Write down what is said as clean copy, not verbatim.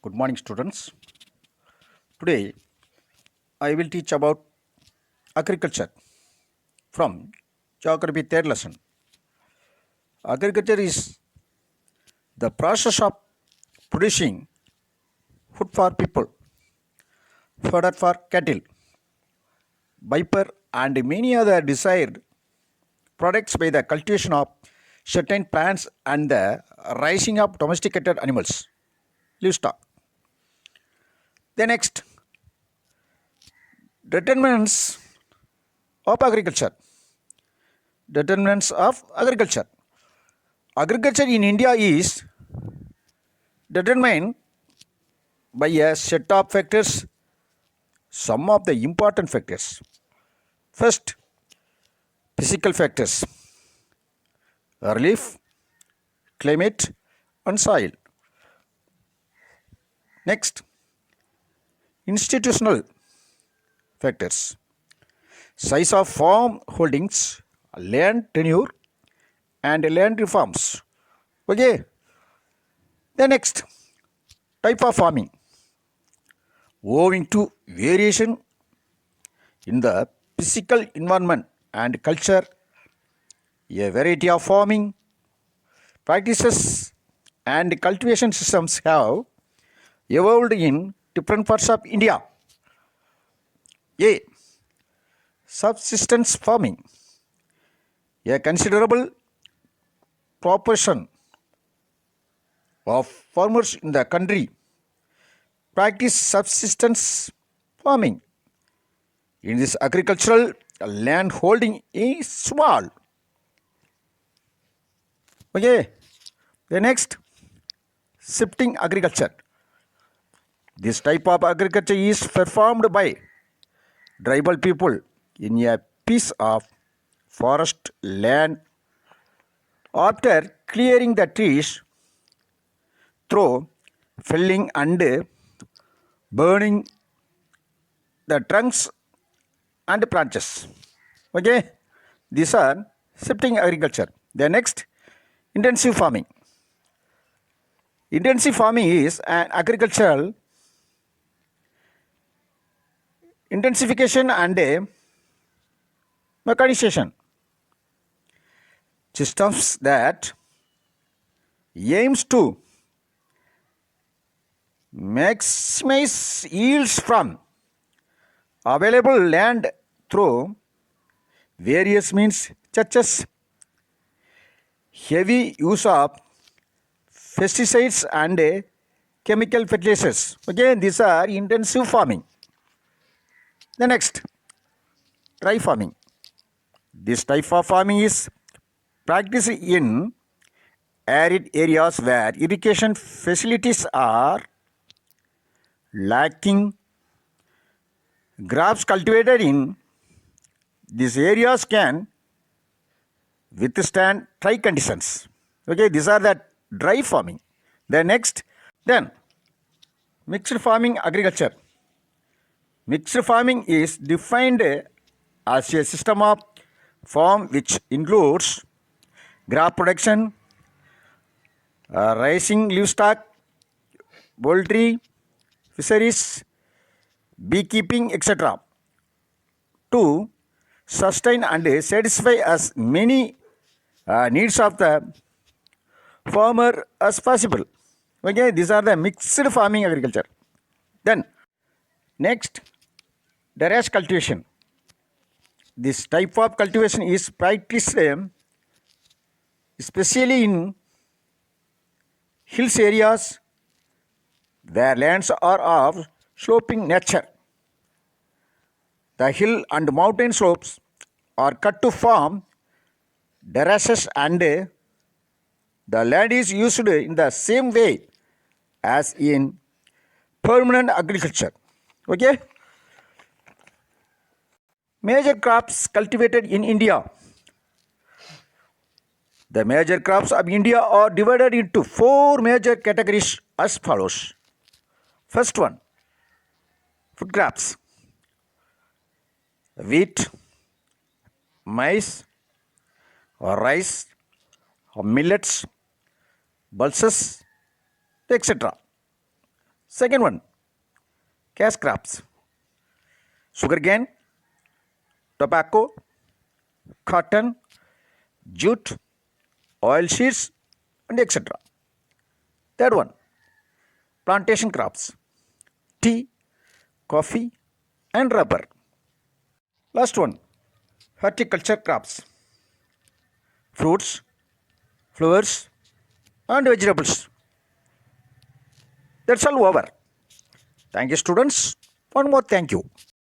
Good morning, students. Today, I will teach about agriculture from Geography third lesson. Agriculture is the process of producing food for people, fodder for cattle, viper, and many other desired products by the cultivation of certain plants and the raising of domesticated animals, livestock. The next, determinants of agriculture. Determinants of agriculture. Agriculture in India is determined by a set of factors, some of the important factors. First, physical factors, relief, climate, and soil. Next, institutional factors, size of farm holdings, land tenure, and land reforms. Okay. The next, type of farming. Owing to variation in the physical environment and culture, a variety of farming practices and cultivation systems have evolved in different parts of India. A. Subsistence farming. A considerable proportion of farmers in the country practice subsistence farming. In this agricultural land holding is small. Okay. The next, shifting agriculture. This type of agriculture is performed by tribal people in a piece of forest land after clearing the trees through felling and burning the trunks and branches. Okay, these are shifting agriculture. The next, intensive farming. Intensive farming is an agricultural intensification and a mechanization systems that aims to maximize yields from available land through various means such as heavy use of pesticides and chemical fertilizers. Again, these are intensive farming. The next, dry farming. This type of farming is practiced in arid areas where irrigation facilities are lacking. Crops cultivated in these areas can withstand dry conditions. Okay, these are the dry farming. The next, then mixed farming agriculture. Mixed farming is defined as a system of farm which includes crop production, raising livestock, poultry, fisheries, beekeeping, etc. to sustain and satisfy as many needs of the farmer as possible. Okay, these are the mixed farming agriculture. Then, next, terrace cultivation. This type of cultivation is practiced especially in hills areas where lands are of sloping nature. The hill and mountain slopes are cut to form terraces and the land is used in the same way as in permanent agriculture. Okay? Major crops cultivated in India. The major crops of India are divided into four major categories as follows. First one, food crops. Wheat, maize, rice, millets, pulses, etc. Second one, cash crops, sugarcane, tobacco, cotton, jute, oil seeds, and etc. Third one, plantation crops, tea, coffee, and rubber. Last one, horticulture crops, fruits, flowers, and vegetables. That's all over. Thank you, students. One more thank you.